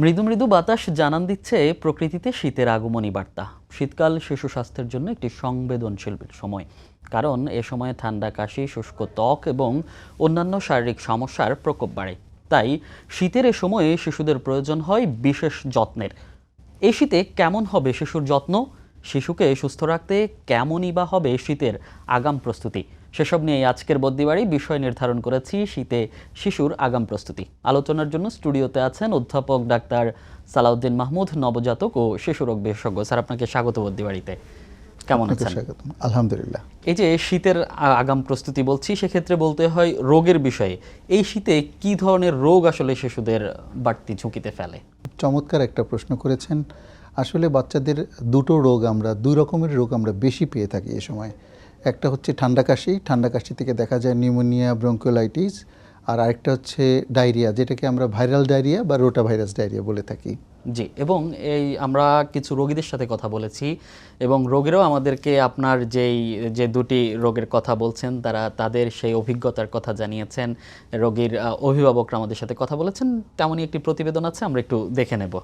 মৃদু মৃদু বাতাস জানান দিচ্ছে প্রকৃতিতে শীতের আগমনী বার্তা। শীতকাল শিশু স্বাস্থ্যের জন্য একটি সংবেদনশীল সময়, কারণ এ সময়ে ঠান্ডা, কাশি, শুষ্ক ত্বক এবং অন্যান্য শারীরিক সমস্যার প্রকোপ বাড়ে। তাই শীতের এ সময়ে শিশুদের প্রয়োজন হয় বিশেষ যত্নের। এই শীতে কেমন হবে শিশুর যত্ন? শিশুকে সুস্থ রাখতে কেমনই বা হবে শীতের আগাম প্রস্তুতি? সেসব নিয়ে আজকের বদ্যিবাড়ি বিষয় নির্ধারণ করেছি শীতে শিশুর আগাম প্রস্তুতি। আলোচনার জন্য স্টুডিওতে আছেন অধ্যাপক ডাক্তার সালাউদ্দিন মাহমুদ, নবজাতক ও শিশু রোগ বিশেষজ্ঞ। স্যার, আপনাকে স্বাগত বদ্যিবাড়িতে। কেমন আছেন? আলহামদুলিল্লাহ। এই যে শীতের আগাম প্রস্তুতি বলছি, সেক্ষেত্রে বলতে হয় রোগের বিষয়ে। এই শীতে কি ধরনের রোগ আসলে শিশুদের বাড়তি ঝুঁকিতে ফেলে? চমৎকার একটা প্রশ্ন করেছেন। আসলে বাচ্চাদের দুই রকমের রোগ আমরা বেশি পেয়ে থাকি এ সময়। একটা হচ্ছে ঠান্ডা কাশি থেকে দেখা যায় নিউমোনিয়া, ব্রঙ্কিওলাইটিস, আর আরেকটা হচ্ছে ডায়রিয়া, যেটাকে আমরা ভাইরাল ডায়রিয়া বা রোটা ভাইরাস ডায়রিয়া বলে থাকি। জি, এবং আমরা কিছু রোগীদের সাথে কথা বলেছি এবং রোগীরাও আমাদেরকে আপনার যে দুটি রোগের কথা বলছেন তাদের সেই অভিজ্ঞতার কথা জানিয়েছেন। রোগীর অভিভাবকরা আমাদের সাথে কথা বলেছেন। তেমনই একটি প্রতিবেদন আছে, আমরা একটু দেখে নেব।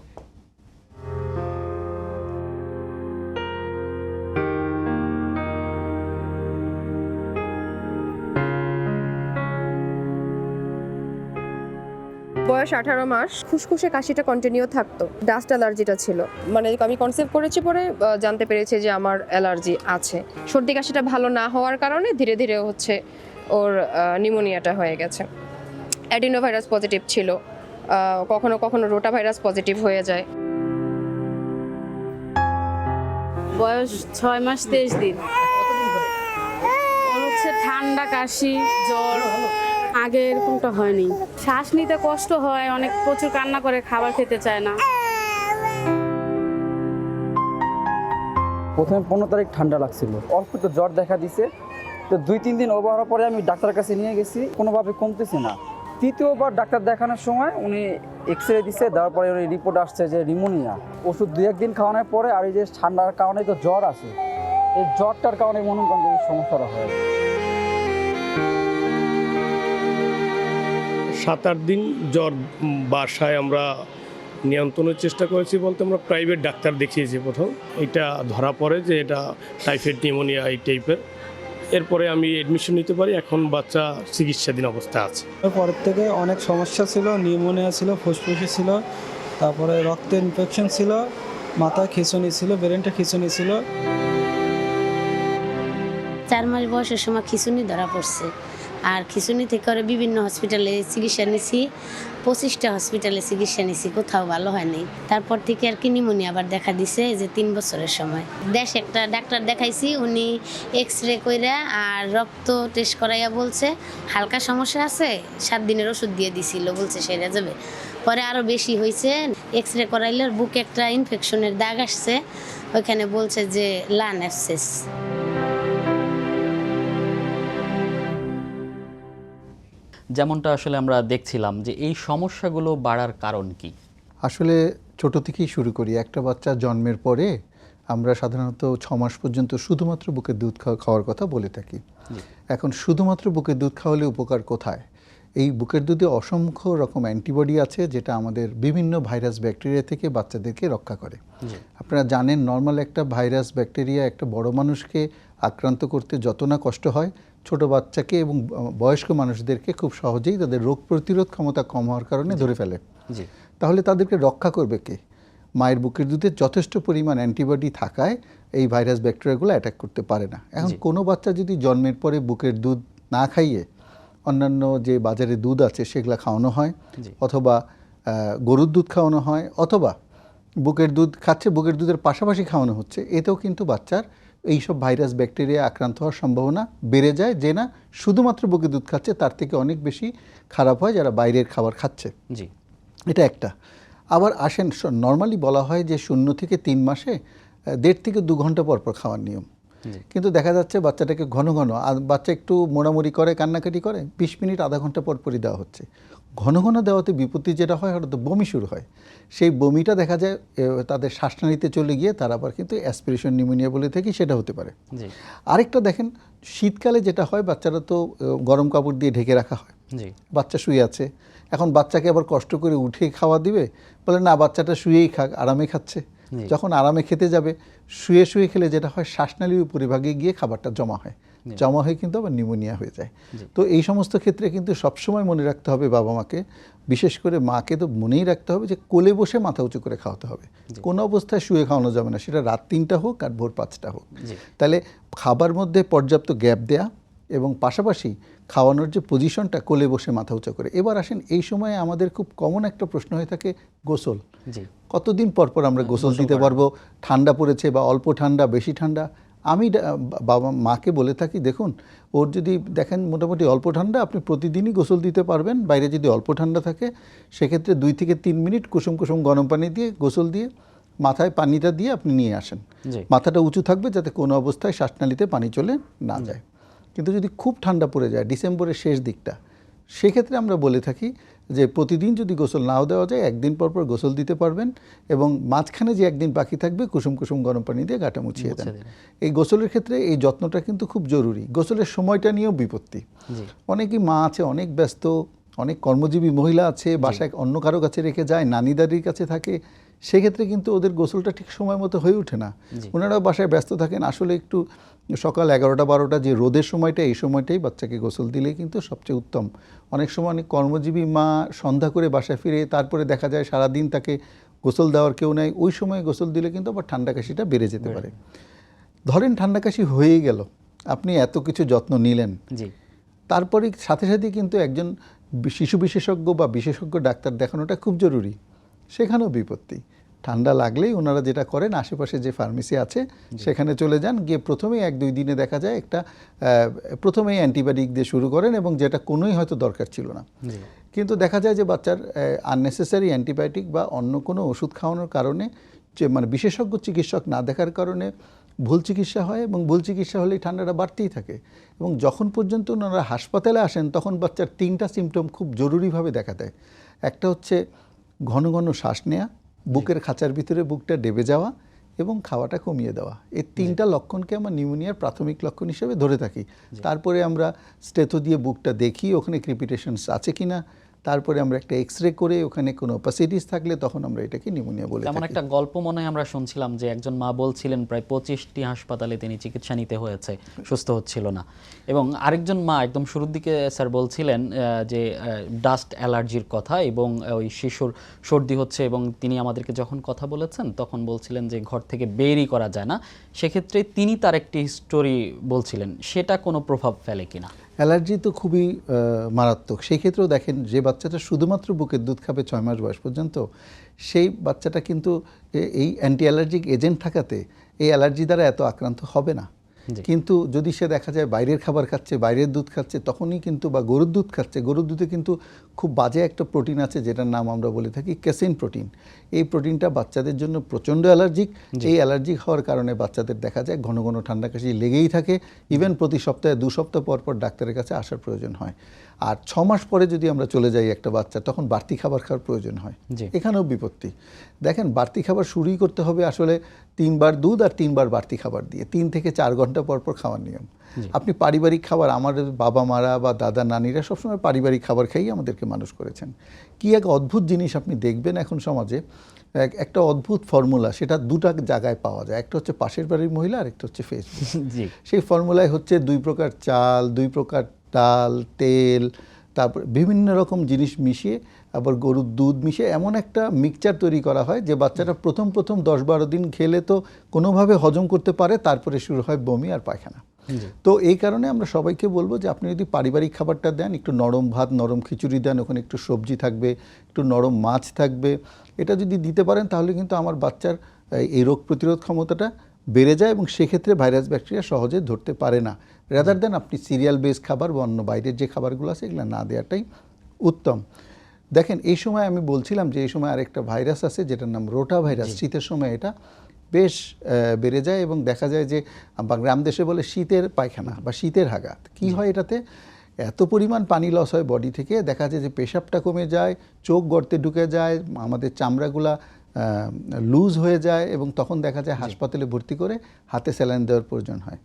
বয়স 18 মাস, খুসখুসে কাশিটা কন্টিনিউ থাকতো, ডাস্ট অ্যালার্জিটা ছিল। মানে আমি কনসেপ্ট করেছি, পরে জানতে পেরেছি যে আমার অ্যালার্জি আছে। সর্দি কাশিটা ভালো না হওয়ার কারণে ধীরে ধীরে হচ্ছে ওর নিউমোনিয়াটা হয়ে গেছে। অ্যাডিনোভাইরাস পজিটিভ ছিল, কখনো কখনো রোটা ভাইরাস পজিটিভ হয়ে যায়। বয়স 6 মাস 23 দিন। ওর হচ্ছে ঠান্ডা, কাশি, জ্বর। আগে এরকমটা হয়নি। শ্বাস নিতে কষ্ট হয়, অনেক প্রচুর কান্না করে, খাবার খেতে চায় না। প্রথমে 15 তারিখ ঠান্ডা লাগছিল, অল্প একটু জ্বর দেখা দিছে। তো 2-3 দিন ওভার হওয়ার পরে আমি ডাক্তারের কাছে নিয়ে গেছি, কোনোভাবে কমতেছে না। তৃতীয়বার ডাক্তার দেখানোর সময় উনি এক্সরে দিচ্ছে, দেওয়ার পরে উনি রিপোর্ট আসছে যে নিউমোনিয়া। ওষুধ 2-1 দিন খাওয়ানোর পরে, আর এই যে ঠান্ডার কারণে তো জ্বর আছে, এই জ্বরটার কারণে মনে করেন এই সমস্যাটা হয়। 7-8 দিন জ্বর বাসায় আমরা নিয়ন্ত্রণের চেষ্টা করেছি, বলতে আমরা প্রাইভেট ডাক্তার দেখিয়েছি প্রথম। এটা ধরা পড়ে যে এটা টাইফয়েড নিউমোনিয়া এই টাইপের। এরপরে আমি অ্যাডমিশন নিতে পারি। এখন বাচ্চা চিকিৎসাধীন অবস্থা আছে। পরের থেকে অনেক সমস্যা ছিল, নিউমোনিয়া ছিল, ফুসফুসে ছিল, তারপরে রক্তে ইনফেকশন ছিল, মাথায় খিঁচুনি ছিল, ব্রেনটা খিঁচুনি ছিল। 4 মাস বয়সের সময় খিঁচুনি ধরা পড়ছে, আর খিঁচুনি থেকে করে বিভিন্ন হসপিটালে চিকিৎসা নিছি, 25টা হসপিটালে চিকিৎসা নিছি, কোথাও ভালো হয়নি। তারপর থেকে আর কি নিউমোনিয়া আবার দেখা দিছে, যে 3 বছরের সময়। দেশে একটা ডাক্তার দেখাইছি, উনি এক্সরে কইরা আর রক্ত টেস্ট করাইয়া বলছে হালকা সমস্যা আছে, 7 দিনের ওষুধ দিয়ে দিছিল, বলছে সেরে যাবে। পরে আরও বেশি হয়েছে, এক্সরে করাইলে বুকে একটা ইনফেকশনের দাগ আসছে, ওইখানে বলছে যে লান অ্যাবসেস। যেমনটা আসলে আমরা দেখছিলাম যে এই সমস্যাগুলো বাড়ার কারণ কি? আসলে ছোট থেকেই শুরু করি। একটা বাচ্চা জন্মের পরে আমরা সাধারণত 6 মাস পর্যন্ত শুধুমাত্র বুকের দুধ খাওয়ার কথা বলে থাকি। এখন শুধুমাত্র বুকের দুধ খাওয়ালে উপকার কোথায়? এই বুকের দুধে অসংখ্য রকম অ্যান্টিবডি আছে, যেটা আমাদের বিভিন্ন ভাইরাস ব্যাকটেরিয়া থেকে বাচ্চাদেরকে রক্ষা করে। আপনারা জানেন, নর্মাল একটা ভাইরাস ব্যাকটেরিয়া একটা বড় মানুষকে আক্রান্ত করতে যত না কষ্ট হয়, ছোট বাচ্চাকে এবং বয়স্ক মানুষদেরকে খুব সহজেই তাদের রোগ প্রতিরোধ ক্ষমতা কম হওয়ার কারণে ধরে ফেলে। তাহলে তাদেরকে রক্ষা করবে কে? মায়ের বুকের দুধে যথেষ্ট পরিমাণ অ্যান্টিবডি থাকায় এই ভাইরাস ব্যাকটেরিয়াগুলো অ্যাটাক করতে পারে না। এখন কোনো বাচ্চা যদি জন্মের পরে বুকের দুধ না খাইয়ে অন্যান্য যে বাজারে দুধ আছে সেগুলো খাওয়ানো হয়, অথবা গরুর দুধ খাওয়ানো হয়, অথবা বুকের দুধ খাচ্ছে, বুকের দুধের পাশাপাশি খাওয়ানো হচ্ছে, এতেও কিন্তু বাচ্চার এইসব ভাইরাস ব্যাকটেরিয়া আক্রান্ত হওয়ার সম্ভাবনা বেড়ে যায়। যে না শুধুমাত্র বুকের দুধ খাচ্ছে, তার থেকে অনেক বেশি খারাপ হয় যারা বাইরের খাবার খাচ্ছে। এটা একটা। আবার আসেন, নর্মালি বলা হয় যে 0 থেকে 3 মাসে 1.5 থেকে 2 ঘন্টা পর পর খাওয়ার নিয়ম। কিন্তু দেখা যাচ্ছে বাচ্চাটাকে ঘন ঘন, বাচ্চা একটু মোড়ামুড়ি করে, কান্নাকাটি করে, 20 মিনিট আধা ঘন্টা পর পরই দেওয়া হচ্ছে। ঘন ঘন দেওয়াতে বিপত্তি যেটা হয়, হয়তো বমি শুরু হয়। সেই বমিটা দেখা যায় তাদের শ্বাসনালীতে চলে গিয়ে তার আবার কিন্তু অ্যাসপিরেশন নিউমোনিয়া বলে থাকি, সেটা হতে পারে। আরেকটা দেখেন, শীতকালে যেটা হয়, বাচ্চারা তো গরম কাপড় দিয়ে ঢেকে রাখা হয়, বাচ্চা শুয়ে আছে, এখন বাচ্চাকে আবার কষ্ট করে উঠে খাওয়া দিবে, বলে না বাচ্চাটা শুয়েই খাক, আরামে খাচ্ছে। যখন আরামে খেতে যাবে, শুয়ে শুয়ে খেলে যেটা হয় শ্বাসনালীর উপরিভাগে গিয়ে খাবারটা জমা হয়, জমা হয়ে কিন্তু আবার নিউমোনিয়া হয়ে যায়। তো এই সমস্ত ক্ষেত্রে কিন্তু সবসময় মনে রাখতে হবে বাবা মাকে, বিশেষ করে মাকে তো মনেই রাখতে হবে যে কোলে বসে মাথা উঁচু করে খাওয়াতে হবে, কোনো অবস্থায় শুয়ে খাওয়ানো যাবে না, সেটা রাত 3টা হোক আর ভোর 5টা হোক। তাহলে খাবার মধ্যে পর্যাপ্ত গ্যাপ দেয়া এবং পাশাপাশি খাওয়ানোর যে পজিশনটা কোলে বসে মাথা উঁচু করে। এবার আসেন, এই সময়ে আমাদের খুব কমন একটা প্রশ্ন হয়ে থাকে গোসল। কতদিন পর পর আমরা গোসল দিতে পারবো? ঠান্ডা পড়েছে বা অল্প ঠান্ডা, বেশি ঠান্ডা। আমি বাবা মাকে বলে থাকি, দেখুন ওর যদি দেখেন মোটামুটি অল্প ঠান্ডা, আপনি প্রতিদিনই গোসল দিতে পারবেন। বাইরে যদি অল্প ঠান্ডা থাকে সেক্ষেত্রে 2 থেকে 3 মিনিট কুসুম কুসুম গরম পানি দিয়ে গোসল দিয়ে মাথায় পানিটা দিয়ে আপনি নিয়ে আসেন। মাথাটা উঁচু থাকবে যাতে কোনো অবস্থায় শ্বাসনালীতে পানি চলে না যায়। কিন্তু যদি খুব ঠান্ডা পড়ে যায় ডিসেম্বরের শেষ দিকটা, সেক্ষেত্রে আমরা বলে থাকি যে প্রতিদিন যদি গোসল নাও দেওয়া যায়, একদিন পর পর গোসল দিতে পারবেন এবং মাঝখানে যে একদিন বাকি থাকবে কুসুম কুসুম গরম পানি দিয়ে গাটা মুছিয়ে দেন। এই গোসলের ক্ষেত্রে এই যত্নটা কিন্তু খুব জরুরি। গোসলের সময়টা নিয়েও বিপত্তি। অনেকই মা আছে অনেক ব্যস্ত, অনেক কর্মজীবী মহিলা আছে, বাসায় অন্য কারো কাছে রেখে যায়, নানি দাদির কাছে থাকে, সেক্ষেত্রে কিন্তু ওদের গোসলটা ঠিক সময় মতো হয়ে ওঠে না। ওনারাও বাসায় ব্যস্ত থাকেন। আসলে একটু সকাল 11টা 12টা যে রোদের সময়টা, এই সময়টাই বাচ্চাকে গোসল দিলেই কিন্তু সবচেয়ে উত্তম। অনেক সময় অনেক কর্মজীবী মা সন্ধ্যা করে বাসায় ফিরে তারপরে দেখা যায় সারাদিন তাকে গোসল দেওয়ার কেউ নাই, ওই সময় গোসল দিলে কিন্তু আবার ঠান্ডা কাশিটা বেড়ে যেতে পারে। ধরেন ঠান্ডা কাশি হয়েই গেল, আপনি এত কিছু যত্ন নিলেন, তারপরে সাথে সাথে কিন্তু একজন শিশু বিশেষজ্ঞ বা বিশেষজ্ঞ ডাক্তার দেখানোটা খুব জরুরি। সেখানেও বিপত্তি। ঠান্ডা লাগলেই ওনারা যেটা করেন, আশেপাশে যে ফার্মেসি আছে সেখানে চলে যান, গিয়ে প্রথমেই 1-2 দিনে দেখা যায় একটা প্রথমেই অ্যান্টিবায়োটিক দিয়ে শুরু করেন এবং যেটা কোনোই হয়তো দরকার ছিল না। কিন্তু দেখা যায় যে বাচ্চার আননেসেসারি অ্যান্টিবায়োটিক বা অন্য কোনো ওষুধ খাওয়ানোর কারণে, যে মানে বিশেষজ্ঞ চিকিৎসক না দেখার কারণে ভুল চিকিৎসা হয় এবং ভুল চিকিৎসা হলেই ঠান্ডাটা বাড়তেই থাকে। এবং যখন পর্যন্ত ওনারা হাসপাতালে আসেন তখন বাচ্চার 3টা সিমটম খুব জরুরিভাবে দেখা দেয়। একটা হচ্ছে ঘন ঘন শ্বাস নেওয়া, বুকের খাঁচার ভিতরে বুকটা ডেবে যাওয়া এবং খাওয়াটা কমিয়ে দেওয়া। এই 3টা লক্ষণকে আমরা নিউমোনিয়ার প্রাথমিক লক্ষণ হিসেবে ধরে থাকি। তারপরে আমরা স্টেথো দিয়ে বুকটা দেখি ওখানে ক্রিপিটেশনস আছে কিনা, তারপরে আমরা একটা এক্সরে করে ওখানে কোনো অপাসিটিস থাকলে তখন আমরা এটাকে নিউমোনিয়া বলে থাকি। তেমন একটা গল্প মনে হয় আমরা শুনছিলাম যে একজন মা বলছিলেন প্রায় 25টি হাসপাতালে তিনি চিকিৎসা নিতে হয়েছে, সুস্থ হচ্ছিল না। এবং আরেকজন মা একদম শুরুর দিকে স্যার বলছিলেন যে ডাস্ট অ্যালার্জির কথা এবং ওই শিশুর সর্দি হচ্ছে, এবং তিনি আমাদেরকে যখন কথা বলেছেন তখন বলছিলেন যে ঘর থেকে বেরই করা যায় না। সেক্ষেত্রে তিনি তার একটি স্টোরি বলছিলেন, সেটা কোনো প্রভাব ফেলে কিনা? অ্যালার্জি তো খুবই মারাত্মক। সেই ক্ষেত্রেও দেখেন যে বাচ্চাটা শুধুমাত্র বুকের দুধ খাবে 6 মাস বয়স পর্যন্ত, সেই বাচ্চাটা কিন্তু এই অ্যান্টি অ্যালার্জিক এজেন্ট থাকাতে এই অ্যালার্জি দ্বারা এত আক্রান্ত হবে না। কিন্তু যদি সে দেখা যায় বাইরের খাবার খাচ্ছে, বাইরের দুধ খাচ্ছে, তখনই কিন্তু, বা গরুর দুধ খাচ্ছে, গরুর দুধে কিন্তু খুব বাজে একটা প্রোটিন আছে যেটার নাম আমরা বলে থাকি ক্যাসিন প্রোটিন। এই প্রোটিনটা বাচ্চাদের জন্য প্রচণ্ড অ্যালার্জিক। এই অ্যালার্জিক হওয়ার কারণে বাচ্চাদের দেখা যায় ঘন ঘন ঠান্ডা কাশি লেগেই থাকে। ইভেন প্রতি সপ্তাহে 2 সপ্তাহ পর পর ডাক্তারের কাছে আসার প্রয়োজন হয়। আর 6 মাস পরে যদি আমরা চলে যাই একটা বাচ্চা, তখন বাড়তি খাবার খাওয়ার প্রয়োজন হয়। এখানেও বিপত্তি। দেখেন, বাড়তি খাবার শুরুই করতে হবে আসলে 3 বার দুধ আর 3 বার বাড়তি খাবার দিয়ে, 3 থেকে 4 ঘন্টা পর পর খাওয়ার নিয়ম। আপনি পারিবারিক খাবার, আমাদের বাবা মারা বা দাদা নানিরা সবসময় পারিবারিক খাবার খাইয়ে আমাদেরকে মানুষ করেছেন। কি এক অদ্ভুত জিনিস আপনি দেখবেন এখন সমাজে, একটা অদ্ভুত ফর্মুলা, সেটা 2টা জায়গায় পাওয়া যায়। একটা হচ্ছে পাশের বাড়ির মহিলা আর একটা হচ্ছে ফেসবুক। সেই ফর্মুলায় হচ্ছে 2 প্রকার চাল, 2 প্রকার ডাল, তেল, তারপর বিভিন্ন রকম জিনিস মিশিয়ে, আবার গরুর দুধ মিশিয়ে এমন একটা মিক্সচার তৈরি করা হয় যে বাচ্চাটা প্রথম 10-12 দিন খেলে তো কোনোভাবে হজম করতে পারে, তারপরে শুরু হয় বমি আর পায়খানা। তো এই কারণে আমরা সবাইকে বলবো যে আপনি যদি পারিবারিক খাবারটা দেন, একটু নরম ভাত, নরম খিচুড়ি দেন, ওখানে একটু সবজি থাকবে, একটু নরম মাছ থাকবে, এটা যদি দিতে পারেন তাহলে কিন্তু আমার বাচ্চার এই রোগ প্রতিরোধ ক্ষমতাটা বেড়ে যায় এবং সেক্ষেত্রে ভাইরাস ব্যাকটেরিয়া সহজে ধরতে পারে না। রাদার দেন আপনি সিরিয়াল বেস খাবার বা অন্য বাইরের যে খাবারগুলো আছে এগুলো না দেওয়াটাই উত্তম। দেখেন, এই সময় আমি বলছিলাম যে এই সময় আরেকটা ভাইরাস আছে যেটার নাম রোটা ভাইরাস। শীতের সময় এটা বেশ বেড়ে যায় এবং দেখা যায় যে গ্রাম দেশে বলে শীতের পায়খানা বা শীতের হাগা। কি হয় এটাতে? এত পরিমাণ পানি লস হয় বডি থেকে, দেখা যায় যে পেশাবটা কমে যায়, চোখ গর্তে ঢুকে যায়, আমাদের চামড়াগুলা লুজ হয়ে যায় এবং তখন দেখা যায় হাসপাতালে ভর্তি করে হাতে স্যালাইন দেওয়ার প্রয়োজন হয়।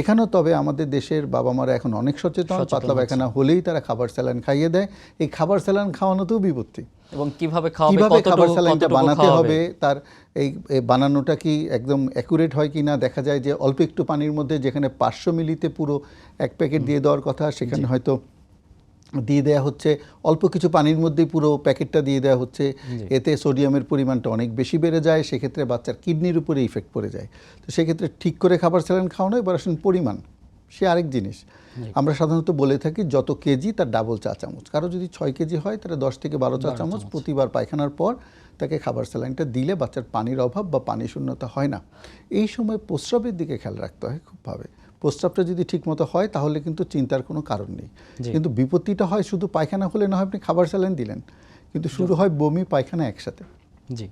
এখানেও তবে আমাদের দেশের বাবা মারা এখন অনেক সচেতন, পাতলা পায়খানা হলেই তারা খাবার স্যালাইন খাইয়ে দেয়। এই খাবার স্যালাইন খাওয়ানোতেও বিপত্তি, এবং কিভাবে খাওয়াবে, কিভাবে খাবার কতটুকু স্যালাইনটা কতটুকু বানাতে খাওয়াবে। হবে, তার এই বানানোটা কি একদম অ্যাকুরেট হয় কি না। দেখা যায় যে অল্প একটু পানির মধ্যে যেখানে 500 মিলিতে পুরো এক প্যাকেট দিয়ে দেওয়ার কথা, সেখানে হয়তো দিয়ে দেওয়া হচ্ছে অল্প কিছু পানির মধ্যেই পুরো প্যাকেটটা দিয়ে দেওয়া হচ্ছে। এতে সোডিয়ামের পরিমাণটা অনেক বেশি বেড়ে যায়, সেক্ষেত্রে বাচ্চার কিডনির উপরে ইফেক্ট পড়ে যায়। তো সেক্ষেত্রে ঠিক করে খাবার স্যালাইন খাওয়ানো, এবার আসেন পরিমাণ, সে আরেক জিনিস। আমরা সাধারণত বলে থাকি যত কেজি তার ডাবল চা চামচ। কারো যদি 6 কেজি হয় তাহলে 10 থেকে 12 চা চামচ প্রতিবার পায়খানার পর তাকে খাবার স্যালাইনটা দিলে বাচ্চার পানির অভাব বা পানি শূন্যতা হয় না। এই সময় প্রস্রাবের দিকে খেয়াল রাখতে হয় খুবভাবে। প্রস্রাবটা যদি ঠিকমতো হয় তাহলে কিন্তু চিন্তার কোনো কারণ নেই। কিন্তু বিপত্তিটা হয় শুধু পায়খানা হলে না হয় আপনি খাবার স্যালাইন দিলেন, কিন্তু শুরু হয় বমি পায়খানা একসাথে, জি,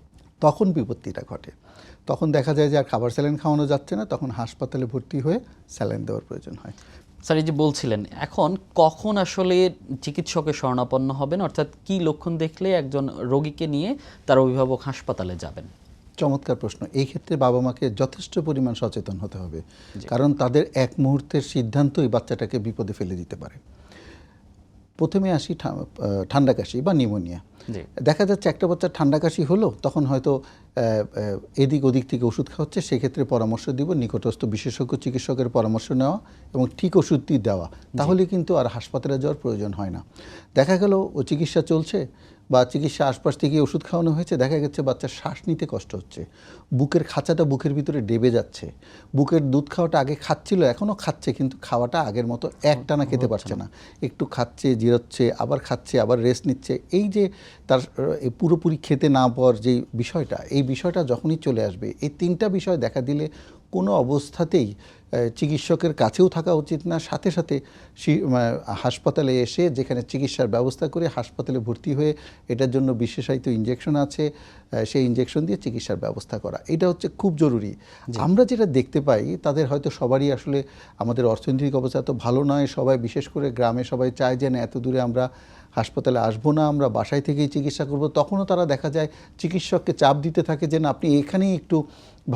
তখন বিপত্তিটা ঘটে। তখন দেখা যায় যে আর খাবার স্যালাইন খাওয়ানো যাচ্ছে না, তখন হাসপাতালে ভর্তি হয়ে স্যালাইন দেওয়ার প্রয়োজন হয়। স্যার এই যে বলছিলেন, এখন কখন আসলে চিকিৎসকের শরণাপন্ন হবেন, অর্থাৎ কি লক্ষণ দেখলে একজন রোগীকে নিয়ে তার অভিভাবক হাসপাতালে যাবেন? চমৎকার প্রশ্ন। এই ক্ষেত্রে বাবা মাকে যথেষ্ট পরিমাণ সচেতন হতে হবে, কারণ তাদের এক মুহূর্তের সিদ্ধান্তই বাচ্চাটাকে বিপদে ফেলে দিতে পারে। প্রথমে আসি ঠান্ডা কাশি বা নিউমোনিয়া। দেখা যাচ্ছে একটা বাচ্চার ঠান্ডা কাশি হলো, তখন হয়তো এদিক ওদিক থেকে ওষুধ খাওয়াচ্ছে, সেক্ষেত্রে পরামর্শ দিব নিকটস্থ বিশেষজ্ঞ চিকিৎসকের পরামর্শ নেওয়া এবং ঠিক ওষুধটি দেওয়া, তাহলে কিন্তু আর হাসপাতালে যাওয়ার প্রয়োজন হয় না। দেখা গেল ও চিকিৎসা চলছে বা চিকিৎসা আশপাশ থেকে ওষুধ খাওয়ানো হয়েছে, দেখা গেছে বাচ্চার শ্বাস নিতে কষ্ট হচ্ছে, বুকের খাঁচাটা বুকের ভিতরে ডেবে যাচ্ছে, বুকের দুধ খাওয়াটা আগে খাচ্ছিল এখনও খাচ্ছে, কিন্তু খাওয়াটা আগের মতো একটানা খেতে পারছে না, একটু খাচ্ছে, জিরোচ্ছে, আবার খাচ্ছে, আবার রেস্ট নিচ্ছে। এই যে তার পুরোপুরি খেতে না পাওয়ার যে বিষয়টা, এই বিষয়টা যখনই চলে আসবে, এই 3টা বিষয় দেখা দিলে কোনো অবস্থাতেই চিকিৎসকের কাছেও থাকা উচিত না। সাথে সাথে হাসপাতালে এসে যেখানে চিকিৎসার ব্যবস্থা করে হাসপাতালে ভর্তি হয়ে এটার জন্য বিশেষায়িত ইনজেকশন আছে, সেই ইনজেকশন দিয়ে চিকিৎসার ব্যবস্থা করা, এটা হচ্ছে খুব জরুরি। আমরা যেটা দেখতে পাই, তাদের হয়তো সবারই আসলে আমাদের অর্থনৈতিক অবস্থা এত ভালো নয়, সবাই বিশেষ করে গ্রামে সবাই চায় যে না এত দূরে আমরা হাসপাতালে আসবো না, আমরা বাসায় থেকেই চিকিৎসা করব। তখনও তারা দেখা যায় চিকিৎসককে চাপ দিতে থাকে যে না আপনি এখানেই একটু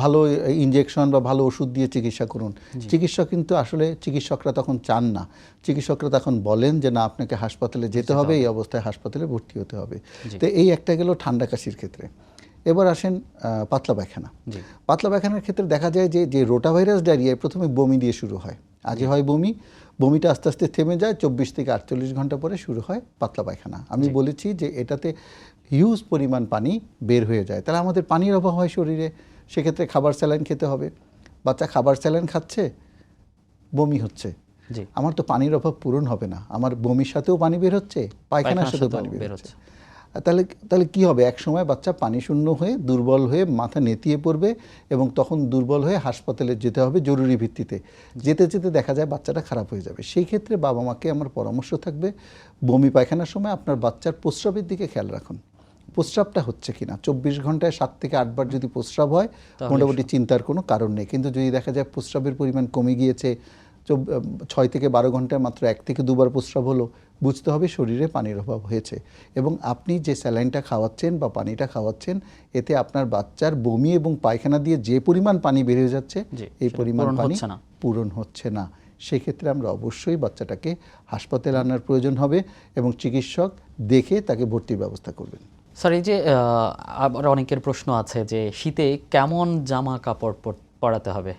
ভালো ইনজেকশন বা ভালো ওষুধ দিয়ে চিকিৎসা করুন। চিকিৎসক কিন্তু আসলে চিকিৎসকরা তখন চান না, চিকিৎসকরা তখন বলেন যে না আপনাকে হাসপাতালে যেতে হবে, এই অবস্থায় হাসপাতালে ভর্তি হতে হবে। তো এই একটা গেল ঠান্ডা কাশির ক্ষেত্রে। এবার আসেন পাতলা পায়খানা। পাতলা পায়খানার ক্ষেত্রে দেখা যায় যে রোটাভাইরাস ডায়রিয়ায় প্রথমে বমি দিয়ে শুরু হয়, আগে হয় বমিটা আস্তে আস্তে থেমে যায়, 24 থেকে 48 ঘন্টা পরে শুরু হয় পাতলা পায়খানা। আমি বলেছি যে এটাতে হিউজ পরিমাণ পানি বের হয়ে যায়, তাহলে আমাদের পানির অভাব হয় শরীরে, সেক্ষেত্রে খাবার স্যালাইন খেতে হবে। বাচ্চা খাবার স্যালাইন খাচ্ছে, বমি হচ্ছে, আমার তো পানির অভাব পূরণ হবে না, আমার বমির সাথেও পানি বের হচ্ছে, পায়খানার সাথেও পানি বের হচ্ছে। তাহলে কি হবে, এক সময় বাচ্চা পানি শূন্য হয়ে দুর্বল হয়ে মাথা নেতিয়ে পড়বে এবং তখন দুর্বল হয়ে হাসপাতালে যেতে হবে জরুরি ভিত্তিতে। যেতে যেতে দেখা যায় বাচ্চাটা খারাপ হয়ে যাবে। সেই ক্ষেত্রে বাবা মাকে আমার পরামর্শ থাকবে, বমি পায়খানার সময় আপনার বাচ্চার প্রস্রাবের দিকে খেয়াল রাখুন, প্রস্রাবটা হচ্ছে কিনা। 24 ঘন্টায় 7 থেকে 8 বার যদি প্রস্রাব হয় মোটামুটি চিন্তার কোনো কারণ নেই। কিন্তু যদি দেখা যায় প্রস্রাবের পরিমাণ কমে গিয়েছে, 6 থেকে 12 ঘন্টায় মাত্র 1 থেকে 2 বার প্রস্রাব হলো, বুঝতে হবে শরীরে পানির অভাব হয়েছে। এবং আপনি যে স্যালাইনটা খাওয়াচ্ছেন বা পানিটা খাওয়াচ্ছেন, এতে আপনার বাচ্চার বমি এবং পায়খানা দিয়ে যে পরিমাণ পানি বের হয়ে যাচ্ছে, এই পরিমাণ পানি পূরণ হচ্ছে না। সেক্ষেত্রে আমরা অবশ্যই বাচ্চাটাকে হাসপাতালে আনার প্রয়োজন হবে এবং চিকিৎসক দেখে তাকে ভর্তির ব্যবস্থা করবেন। স্যার এই যে আবার অনেকের প্রশ্ন আছে যে শীতে কেমন জামা কাপড় পরাতে হবে?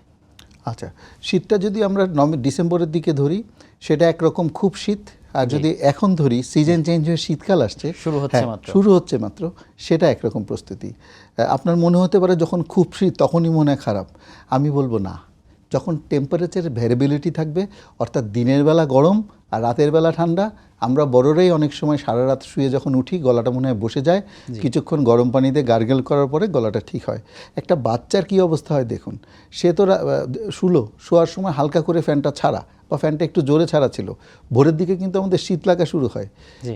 আচ্ছা, শীতটা যদি আমরা ডিসেম্বরের দিকে ধরি সেটা একরকম খুব শীত, আর যদি এখন ধরি সিজন চেঞ্জ হয়ে শীতকাল আসছে, শুরু হচ্ছে মাত্র, সেটা একরকম প্রস্তুতি। আপনার মনে হতে পারে যখন খুব শীত তখনই মনে হয় খারাপ, আমি বলবো না। যখন টেম্পারেচার ভ্যারিয়েবিলিটি থাকবে, অর্থাৎ দিনের বেলা গরম আর রাতের বেলা ঠান্ডা, আমরা বড়রাই অনেক সময় সারা রাত শুয়ে যখন উঠি গলাটা মনে হয় বসে যায়, কিছুক্ষণ গরম পানিতে গার্গেল করার পরে গলাটা ঠিক হয়। একটা বাচ্চার কি অবস্থা হয় দেখুন, সে তো শোয়ার সময় হালকা করে ফ্যানটা ছাড়া বা ফ্যানটা একটু জোরে ছাড়া ছিল, ভোরের দিকে কিন্তু আমাদের শীত লাগা শুরু হয়।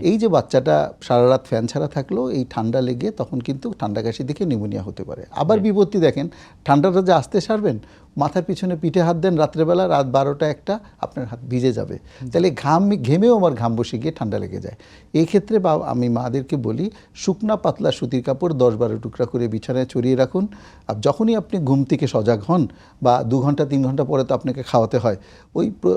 এই যে বাচ্চাটা সারা রাত ফ্যান ছাড়া থাকলো, এই ঠান্ডা লেগে তখন কিন্তু ঠান্ডা কাশি থেকে নিউমোনিয়া হতে পারে। আবার বিপত্তি দেখেন, ঠান্ডাটা যে আসতে সারবেন মাথার পিছনে পিঠে হাত দেন রাত্রেবেলা, রাত 12টা 1টা আপনার হাত ভিজে যাবে। তাহলে ঘেমেও আমার ঘাম বসে গিয়ে ঠান্ডা লেগে যায়। এই ক্ষেত্রে আমি মাদেরকে বলি শুকনা পাতলা সুতির কাপড় 10-12 টুকরা করে বিছানায় ছড়িয়ে রাখুন। আর যখনই আপনি ঘুম থেকে সজাগ হন বা 2 ঘন্টা 3 ঘন্টা পরে তো আপনাকে খাওয়াতে হয়,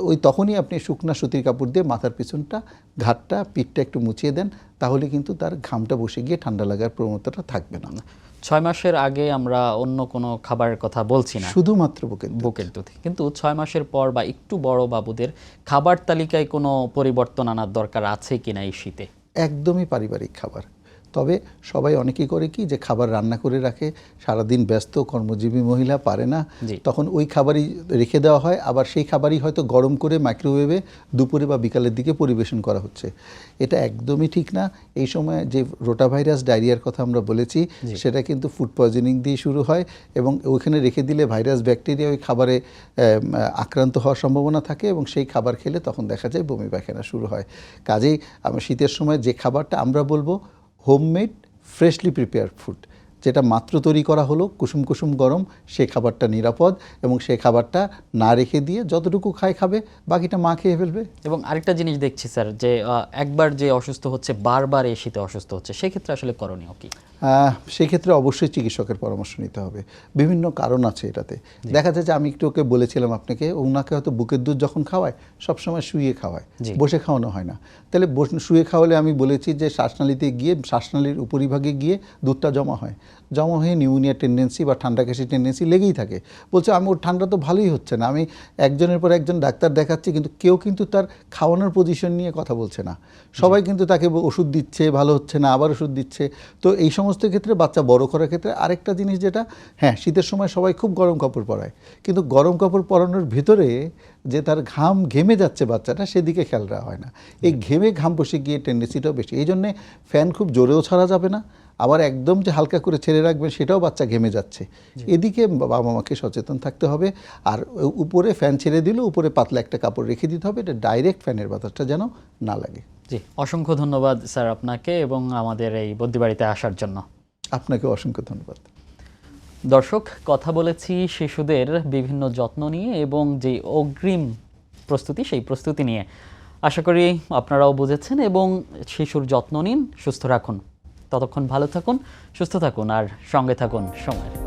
ওই তখনই আপনি শুকনা সুতির কাপড় দিয়ে মাথার পিছনটা, ঘাটটা, পিঠটা একটু মুছিয়ে দেন, তাহলে কিন্তু তার ঘামটা বসে গিয়ে ঠান্ডা লাগার প্রবণতাটা থাকবে না। 6 মাসের আগে আমরা অন্য কোনো খাবারের কথা বলছি না, শুধুমাত্র বুকের দুধ। কিন্তু 6 মাসের পর বা একটু বড় বাবুদের খাবার তালিকায় কোনো পরিবর্তন আনার দরকার আছে কিনা এই শীতে? একদমই পারিবারিক খাবার। তবে সবাই অনেকেই করে কি যে খাবার রান্না করে রাখে, সারাদিন ব্যস্ত কর্মজীবী মহিলা পারে না, জি। তখন ওই খাবারই রেখে দেওয়া হয়, আবার সেই খাবারই হয়তো গরম করে মাইক্রোওয়েভে দুপুরে বা বিকালের দিকে পরিবেশন করা হচ্ছে। এটা একদমই ঠিক না। এই সময় যে রোটাভাইরাস ডায়রিয়ার কথা আমরা বলেছি, সেটা কিন্তু ফুড পয়জনিং দিয়ে শুরু হয় এবং ওইখানে রেখে দিলে ভাইরাস ব্যাকটেরিয়া ওই খাবারে আক্রান্ত হওয়ার সম্ভাবনা থাকে এবং সেই খাবার খেলে তখন দেখা যায় বমি পায়খানা শুরু হয়। কাজেই শীতের সময় যে খাবারটা আমরা বলবো হোমমেড ফ্রেশলি প্রিপেয়ার্ড ফুড, যেটা মাত্র তৈরি করা হলো কুসুম কুসুম গরম, সেই খাবারটা নিরাপদ এবং সেই খাবারটা না রেখে দিয়ে যতটুকু খাবে বাকিটা মা খেয়ে ফেলবে। এবং আরেকটা জিনিস দেখছি স্যার, যে একবার যে অসুস্থ হচ্ছে বারবার এই শীতে অসুস্থ হচ্ছে, সেক্ষেত্রে আসলে করণীয় কি? সেক্ষেত্রে অবশ্যই চিকিৎসকের পরামর্শ নিতে হবে। বিভিন্ন কারণ আছে এটাতে। দেখা যায় যে আমি একটু ওকে বলেছিলাম আপনাকে, ওনাকে হয়তো বুকের দুধ যখন খাওয়ায় সবসময় শুয়ে খাওয়ায়, বসে খাওয়ানো হয় না। তাহলে শুয়ে খাওয়ালে আমি বলেছি যে শ্বাসনালীতে গিয়ে, শ্বাসনালীর উপরিভাগে গিয়ে দুধটা জমা হয়ে নিউমোনিয়া টেন্ডেন্সি বা ঠান্ডা কাশি টেন্ডেন্সি লেগেই থাকে। বলছে আমি ওর ঠান্ডা তো ভালোই হচ্ছে না, আমি একজনের পর একজন ডাক্তার দেখাচ্ছি, কিন্তু কেউ কিন্তু তার খাওয়ানোর পজিশন নিয়ে কথা বলছে না। সবাই কিন্তু তাকে ওষুধ দিচ্ছে, ভালো হচ্ছে না, আবার ওষুধ দিচ্ছে। তো এই সমস্ত ক্ষেত্রে বাচ্চা বড় করার ক্ষেত্রে আরেকটা জিনিস যেটা, হ্যাঁ শীতের সময় সবাই খুব গরম কাপড় পরায়, কিন্তু গরম কাপড় পরানোর ভিতরে যে তার ঘেমে যাচ্ছে বাচ্চাটা, সেদিকে খেয়াল রাখা হয় না। এই ঘাম বসে গিয়ে টেন্ডেন্সিটাও বেশি। এই জন্যে ফ্যান খুব জোরেও ছাড়া যাবে না, আবার একদম যে হালকা করে ছেড়ে রাখবেন সেটাও বাচ্চা ঘেমে যাচ্ছে। এদিকে বাবা মাকে সচেতন থাকতে হবে। আর উপরে ফ্যান ছেড়ে দিলে উপরে পাতলা একটা কাপড় রেখে দিতে হবে, এটা ডাইরেক্ট ফ্যানের বাতাসটা যেন না লাগে। জি, অসংখ্য ধন্যবাদ স্যার আপনাকে এবং আমাদের এই বদ্যিবাড়িতে আসার জন্য। আপনাকে অসংখ্য ধন্যবাদ। দর্শক, কথা বলেছি শিশুদের বিভিন্ন যত্ন নিয়ে এবং যে অগ্রিম প্রস্তুতি, সেই প্রস্তুতি নিয়ে। আশা করি আপনারাও বুঝেছেন এবং শিশুর যত্ন নিন, সুস্থ রাখুন। ততক্ষণ ভালো থাকুন, সুস্থ থাকুন আর সঙ্গে থাকুন সময়ের।